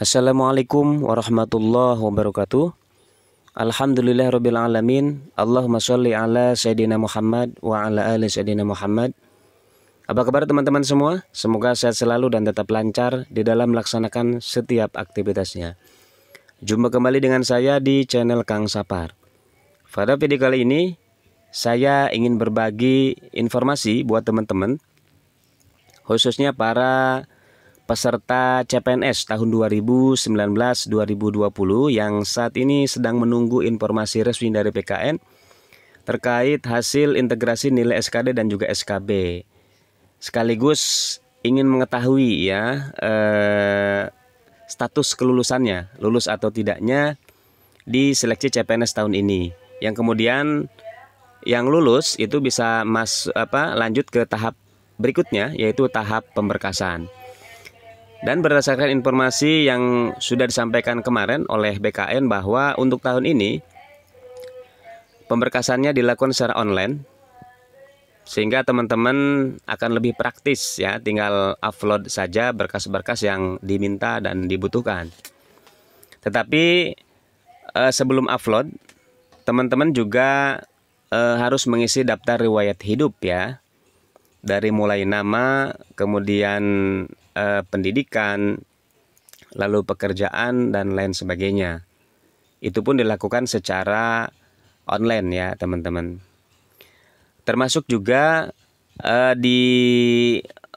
Assalamualaikum warahmatullahi wabarakatuh. Alhamdulillahirabbil alamin. Allahumma sholli ala sayyidina Muhammad wa ala ali sayyidina Muhammad. Apa kabar teman-teman semua? Semoga sehat selalu dan tetap lancar di dalam melaksanakan setiap aktivitasnya. Jumpa kembali dengan saya di channel Kang Sapar. Pada video kali ini saya ingin berbagi informasi buat teman-teman, khususnya para peserta CPNS tahun 2019-2020 yang saat ini sedang menunggu informasi resmi dari PKN terkait hasil integrasi nilai SKD dan juga SKB. Sekaligus ingin mengetahui ya status kelulusannya, lulus atau tidaknya di seleksi CPNS tahun ini. Yang kemudian yang lulus itu bisa lanjut ke tahap berikutnya, yaitu tahap pemberkasan. Dan berdasarkan informasi yang sudah disampaikan kemarin oleh BKN bahwa untuk tahun ini pemberkasannya dilakukan secara online, sehingga teman-teman akan lebih praktis ya, tinggal upload saja berkas-berkas yang diminta dan dibutuhkan. Tetapi sebelum upload, teman-teman juga harus mengisi daftar riwayat hidup ya, dari mulai nama, kemudian pendidikan, lalu pekerjaan dan lain sebagainya. Itu pun dilakukan secara online ya teman-teman. Termasuk juga di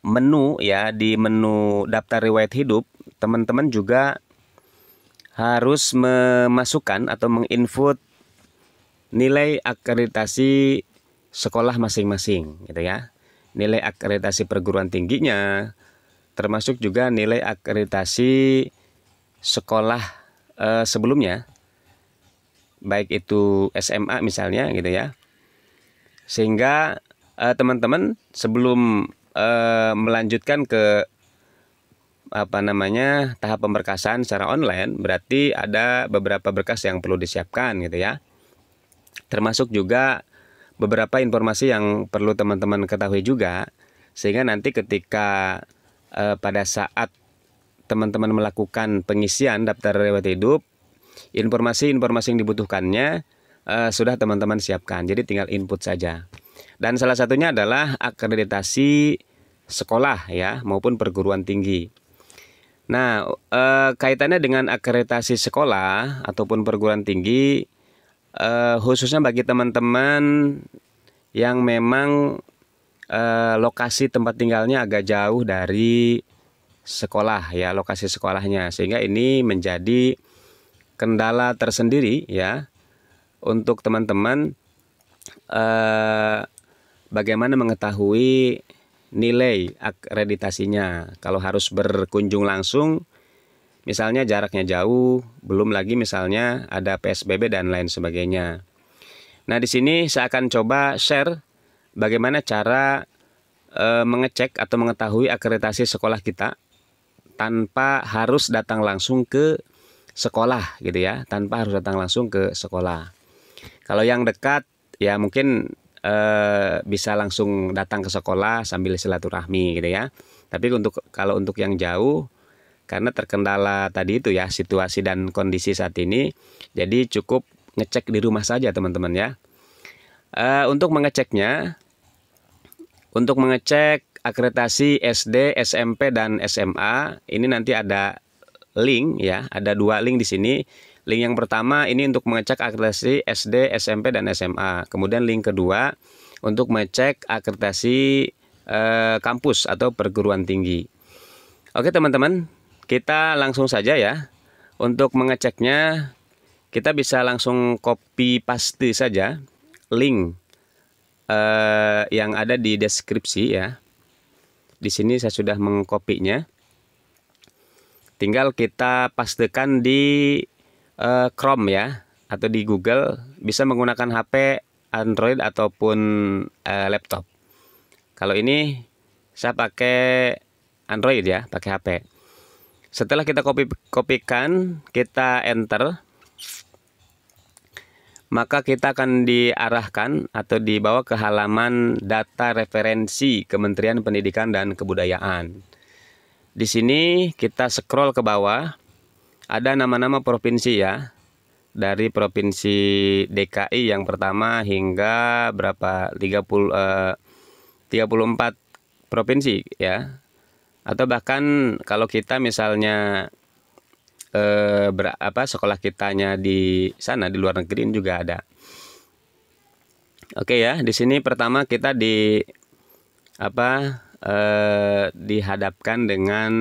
menu ya, di menu daftar riwayat hidup, teman-teman juga harus memasukkan atau menginput nilai akreditasi sekolah masing-masing gitu ya. Nilai akreditasi perguruan tingginya, termasuk juga nilai akreditasi sekolah sebelumnya, baik itu SMA misalnya gitu ya. Sehingga teman-teman sebelum melanjutkan ke tahap pemberkasan secara online, berarti ada beberapa berkas yang perlu disiapkan gitu ya. Termasuk juga beberapa informasi yang perlu teman-teman ketahui juga, sehingga nanti ketika pada saat teman-teman melakukan pengisian daftar riwayat hidup, informasi-informasi yang dibutuhkannya sudah teman-teman siapkan, jadi tinggal input saja. Dan salah satunya adalah akreditasi sekolah ya, maupun perguruan tinggi. Nah, kaitannya dengan akreditasi sekolah ataupun perguruan tinggi, khususnya bagi teman-teman yang memang lokasi tempat tinggalnya agak jauh dari sekolah ya, lokasi sekolahnya, sehingga ini menjadi kendala tersendiri ya untuk teman-teman bagaimana mengetahui nilai akreditasinya kalau harus berkunjung langsung, misalnya jaraknya jauh, belum lagi misalnya ada PSBB dan lain sebagainya. Nah, di sini saya akan coba share bagaimana cara mengecek atau mengetahui akreditasi sekolah kita tanpa harus datang langsung ke sekolah gitu ya, tanpa harus datang langsung ke sekolah. Kalau yang dekat ya mungkin bisa langsung datang ke sekolah sambil silaturahmi gitu ya. Tapi kalau untuk yang jauh, karena terkendala tadi itu ya, situasi dan kondisi saat ini, jadi cukup ngecek di rumah saja teman-teman ya. Untuk mengeceknya, untuk mengecek akreditasi SD, SMP, dan SMA, ini nanti ada link ya, ada 2 link di sini. Link yang pertama ini untuk mengecek akreditasi SD, SMP, dan SMA. Kemudian link kedua untuk mengecek akreditasi kampus atau perguruan tinggi. Oke teman-teman, kita langsung saja ya. Untuk mengeceknya, kita bisa langsung copy paste saja link yang ada di deskripsi ya. Di sini saya sudah mengkopinya. Tinggal kita pastekan di Chrome ya, atau di Google, bisa menggunakan HP Android ataupun laptop. Kalau ini saya pakai Android ya, pakai HP. Setelah kita kopikan, kita enter, maka kita akan diarahkan atau dibawa ke halaman data referensi Kementerian Pendidikan dan Kebudayaan. Di sini kita scroll ke bawah. ada nama-nama provinsi ya. Dari provinsi DKI yang pertama hingga berapa 34 provinsi ya. Atau bahkan kalau kita misalnya sekolah kitanya di sana di luar negeri juga ada. Oke ya, di sini pertama kita dihadapkan dengan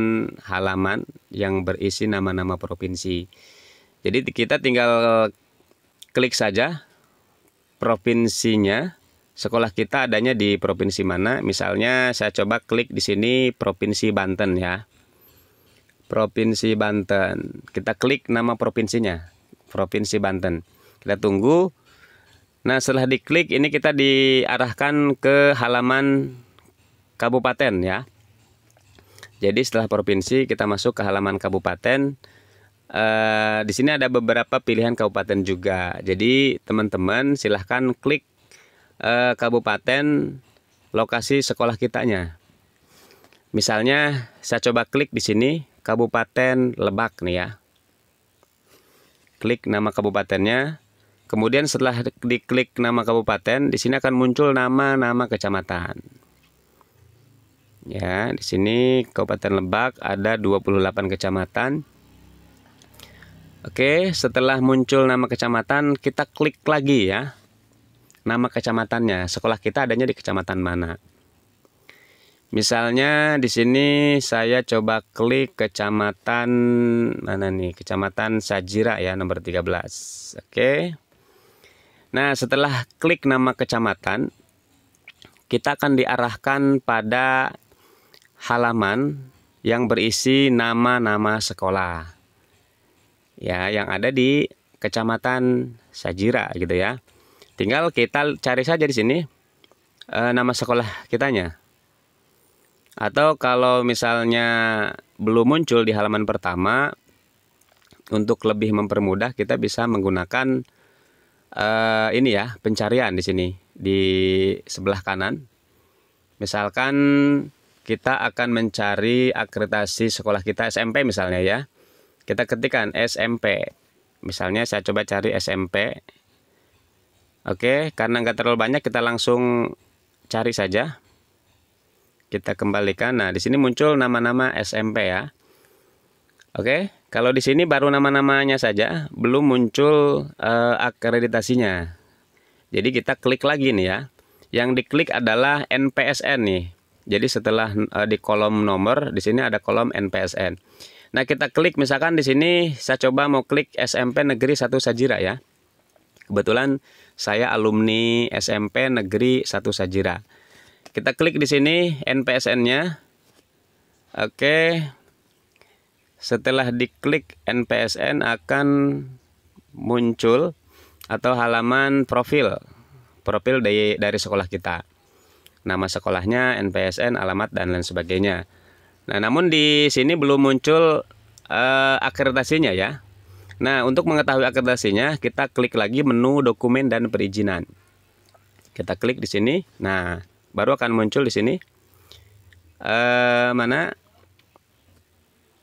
halaman yang berisi nama-nama provinsi. Jadi kita tinggal klik saja provinsinya, sekolah kita adanya di provinsi mana. Misalnya saya coba klik di sini Provinsi Banten ya. Provinsi Banten. Kita klik nama provinsinya, Provinsi Banten. Kita tunggu. Nah, setelah diklik ini kita diarahkan ke halaman kabupaten ya. Jadi setelah provinsi kita masuk ke halaman kabupaten. Di sini ada beberapa pilihan kabupaten juga. Jadi teman-teman silahkan klik kabupaten lokasi sekolah kitanya. Misalnya saya coba klik di sini Kabupaten Lebak nih ya. Klik nama kabupatennya. Kemudian setelah diklik nama kabupaten, di sini akan muncul nama-nama kecamatan. Ya, di sini Kabupaten Lebak ada 28 kecamatan. Oke, setelah muncul nama kecamatan, kita klik lagi ya. Nama kecamatannya, sekolah kita adanya di kecamatan mana. Misalnya di sini saya coba klik kecamatan mana nih? Kecamatan Sajira ya, nomor 13. Oke. Nah, setelah klik nama kecamatan, kita akan diarahkan pada halaman yang berisi nama-nama sekolah. Ya, yang ada di Kecamatan Sajira gitu ya. Tinggal kita cari saja di sini nama sekolah kitanya. Atau kalau misalnya belum muncul di halaman pertama, untuk lebih mempermudah kita bisa menggunakan ini ya, pencarian di sini di sebelah kanan. Misalkan kita akan mencari akreditasi sekolah kita SMP misalnya ya. Kita ketikkan SMP. Misalnya saya coba cari SMP. Oke, karena nggak terlalu banyak kita langsung cari saja. Kita kembalikan. Nah, di sini muncul nama-nama SMP ya. Oke, kalau di sini baru nama-namanya saja, belum muncul akreditasinya. Jadi kita klik lagi nih ya. Yang diklik adalah NPSN nih. Jadi setelah di kolom nomor, di sini ada kolom NPSN. Nah, kita klik misalkan di sini saya coba mau klik SMP Negeri 1 Sajira ya. Kebetulan saya alumni SMP Negeri 1 Sajira. Kita klik di sini NPSN-nya. Oke. Setelah diklik NPSN akan muncul atau halaman profil dari sekolah kita. Nama sekolahnya, NPSN, alamat dan lain sebagainya. Nah, namun di sini belum muncul akreditasinya ya. Nah, untuk mengetahui akreditasinya, kita klik lagi menu dokumen dan perizinan. Kita klik di sini. Nah, baru akan muncul di sini. Mana?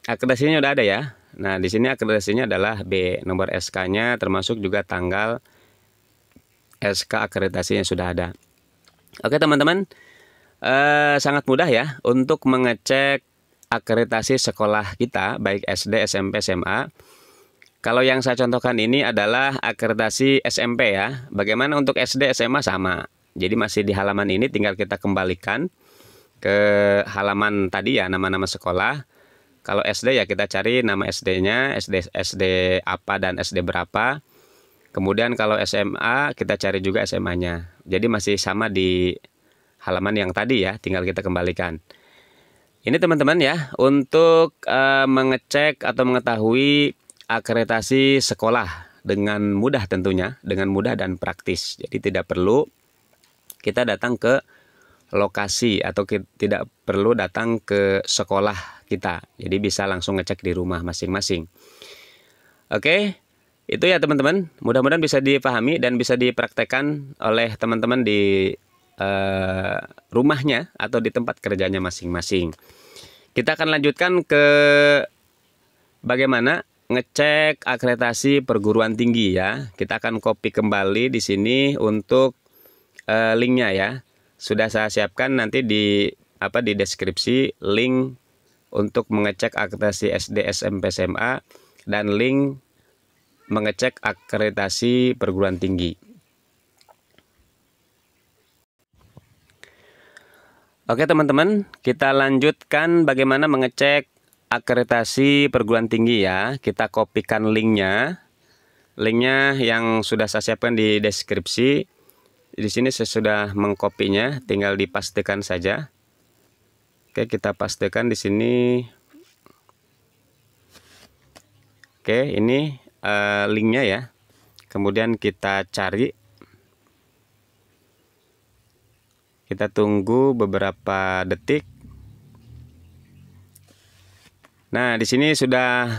Akreditasinya udah ada ya. Nah, di sini akreditasinya adalah B, nomor SK-nya termasuk juga tanggal SK akreditasinya sudah ada. Oke, teman-teman. Sangat mudah ya untuk mengecek akreditasi sekolah kita baik SD, SMP, SMA. Kalau yang saya contohkan ini adalah akreditasi SMP ya. Bagaimana untuk SD, SMA sama. Jadi masih di halaman ini, tinggal kita kembalikan ke halaman tadi ya, nama-nama sekolah. Kalau SD ya kita cari nama SD-nya, SD apa dan SD berapa. Kemudian kalau SMA kita cari juga SMA-nya. Jadi masih sama di halaman yang tadi ya, tinggal kita kembalikan. Ini teman-teman ya, untuk mengecek atau mengetahui akreditasi sekolah dengan mudah tentunya, dengan mudah dan praktis. Jadi tidak perlu kita datang ke lokasi atau tidak perlu datang ke sekolah kita. Jadi bisa langsung ngecek di rumah masing-masing. Oke, itu ya teman-teman. Mudah-mudahan bisa dipahami dan bisa dipraktekkan oleh teman-teman di rumahnya atau di tempat kerjanya masing-masing. Kita akan lanjutkan ke bagaimana ngecek akreditasi perguruan tinggi ya. Kita akan copy kembali di sini untuk linknya ya. Sudah saya siapkan nanti di deskripsi link untuk mengecek akreditasi SD, SMP, SMA dan link mengecek akreditasi perguruan tinggi. Oke teman-teman, kita lanjutkan bagaimana mengecek akreditasi perguruan tinggi ya. Kita kopikan linknya yang sudah saya siapkan di deskripsi. Di sini saya sudah mengkopinya, tinggal dipastikan saja. Oke, kita pastikan di sini. Oke, ini linknya ya. Kemudian kita cari. Kita tunggu beberapa detik. Nah, di sini sudah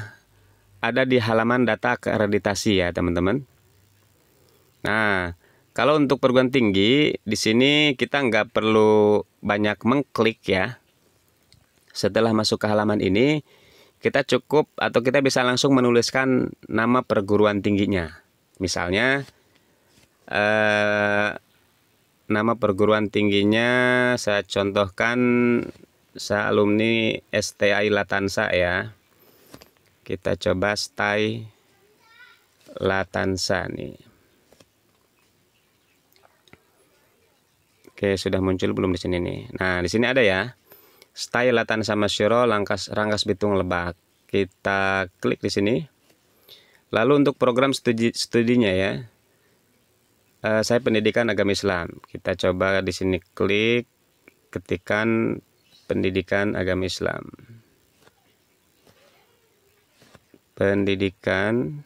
ada di halaman data akreditasi ya, teman-teman. Nah, kalau untuk perguruan tinggi, di sini kita nggak perlu banyak mengklik ya. Setelah masuk ke halaman ini, kita cukup atau kita bisa langsung menuliskan nama perguruan tingginya. Misalnya, nama perguruan tingginya saya contohkan, saya alumni STI Latansa ya. Kita coba STI Latansa nih. Oke, sudah muncul belum di sini nih? Nah, di sini ada ya. STI Latansa Masyuro Rangkas Bitung Lebak. Kita klik di sini. Lalu untuk program studinya ya. Saya pendidikan agama Islam. Kita coba di sini klik, ketikan pendidikan agama Islam. Pendidikan,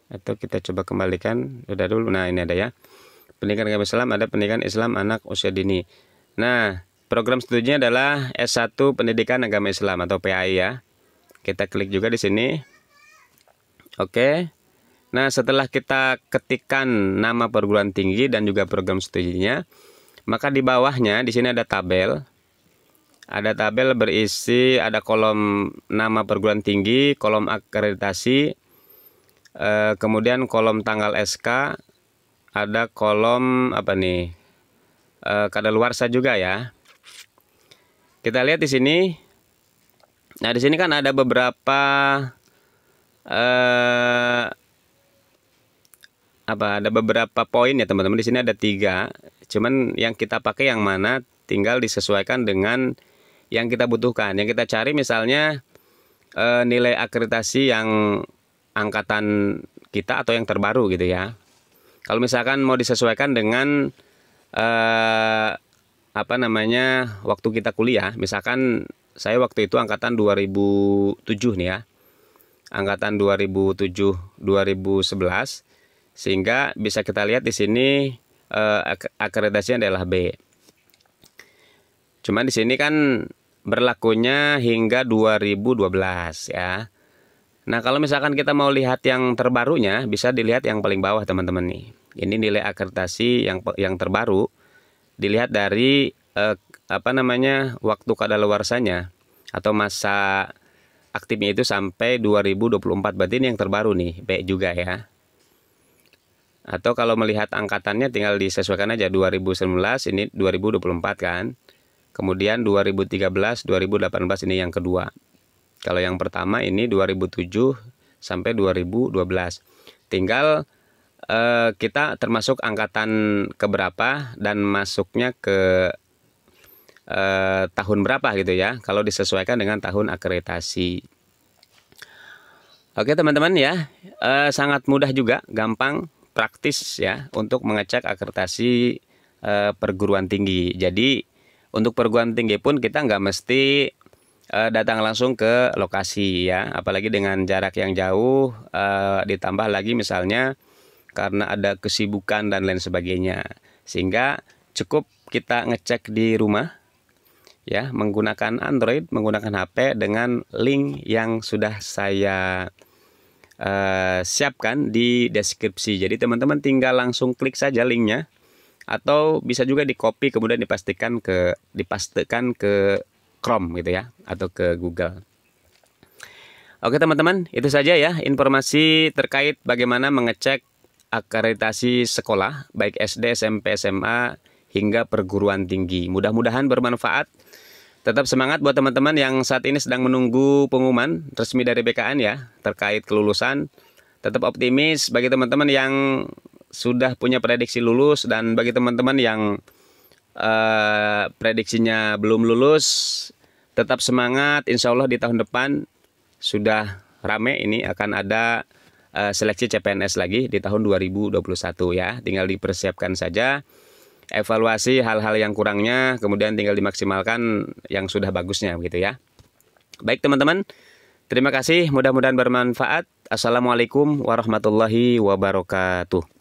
atau kita coba kembalikan, udah dulu. Nah, ini ada ya. Pendidikan agama Islam, ada pendidikan Islam anak usia dini. Nah, program studinya adalah S1 Pendidikan Agama Islam atau PAI ya. Kita klik juga di sini. Oke. Nah, setelah kita ketikkan nama perguruan tinggi dan juga program studinya, maka di bawahnya di sini ada tabel. Ada tabel berisi, ada kolom nama perguruan tinggi, kolom akreditasi, kemudian kolom tanggal SK, ada kolom apa nih? Kadaluarsa juga ya. Kita lihat di sini. Nah, di sini kan ada beberapa ada beberapa poin ya teman-teman. Di sini ada 3. Cuman yang kita pakai yang mana tinggal disesuaikan dengan yang kita butuhkan. Yang kita cari misalnya nilai akreditasi yang angkatan kita atau yang terbaru gitu ya. Kalau misalkan mau disesuaikan dengan waktu kita kuliah, misalkan saya waktu itu angkatan 2007 nih ya. Angkatan 2007-2011, sehingga bisa kita lihat di sini akreditasinya adalah B. Cuman di sini kan berlakunya hingga 2012 ya. Nah, kalau misalkan kita mau lihat yang terbarunya, bisa dilihat yang paling bawah teman-teman nih. Ini nilai akreditasi yang terbaru. Dilihat dari waktu kadaluarsanya atau masa aktifnya itu sampai 2024, berarti ini yang terbaru nih, B juga ya. Atau kalau melihat angkatannya tinggal disesuaikan aja, 2019 ini 2024 kan. Kemudian 2013, 2018 ini yang kedua. Kalau yang pertama ini 2007 sampai 2012. Tinggal kita termasuk angkatan keberapa dan masuknya ke tahun berapa gitu ya, kalau disesuaikan dengan tahun akreditasi. Oke teman-teman ya, sangat mudah juga, gampang, praktis ya untuk mengecek akreditasi perguruan tinggi. Jadi untuk perguruan tinggi pun kita nggak mesti datang langsung ke lokasi ya, apalagi dengan jarak yang jauh, ditambah lagi misalnya karena ada kesibukan dan lain sebagainya, sehingga cukup kita ngecek di rumah ya, menggunakan Android, menggunakan HP dengan link yang sudah saya siapkan di deskripsi. Jadi teman-teman tinggal langsung klik saja linknya, atau bisa juga di copy kemudian dipastikan dipastekan ke Chrome gitu ya, atau ke Google. Oke teman-teman, itu saja ya informasi terkait bagaimana mengecek akreditasi sekolah, baik SD, SMP, SMA, hingga perguruan tinggi. Mudah-mudahan bermanfaat. Tetap semangat buat teman-teman yang saat ini sedang menunggu pengumuman resmi dari BKN ya, terkait kelulusan. Tetap optimis bagi teman-teman yang sudah punya prediksi lulus, dan bagi teman-teman yang prediksinya belum lulus, tetap semangat. Insya Allah di tahun depan sudah rame, ini akan ada seleksi CPNS lagi di tahun 2021 ya. Tinggal dipersiapkan saja, evaluasi hal-hal yang kurangnya, kemudian tinggal dimaksimalkan yang sudah bagusnya gitu ya. Baik teman-teman, terima kasih, mudah-mudahan bermanfaat. Assalamualaikum warahmatullahi wabarakatuh.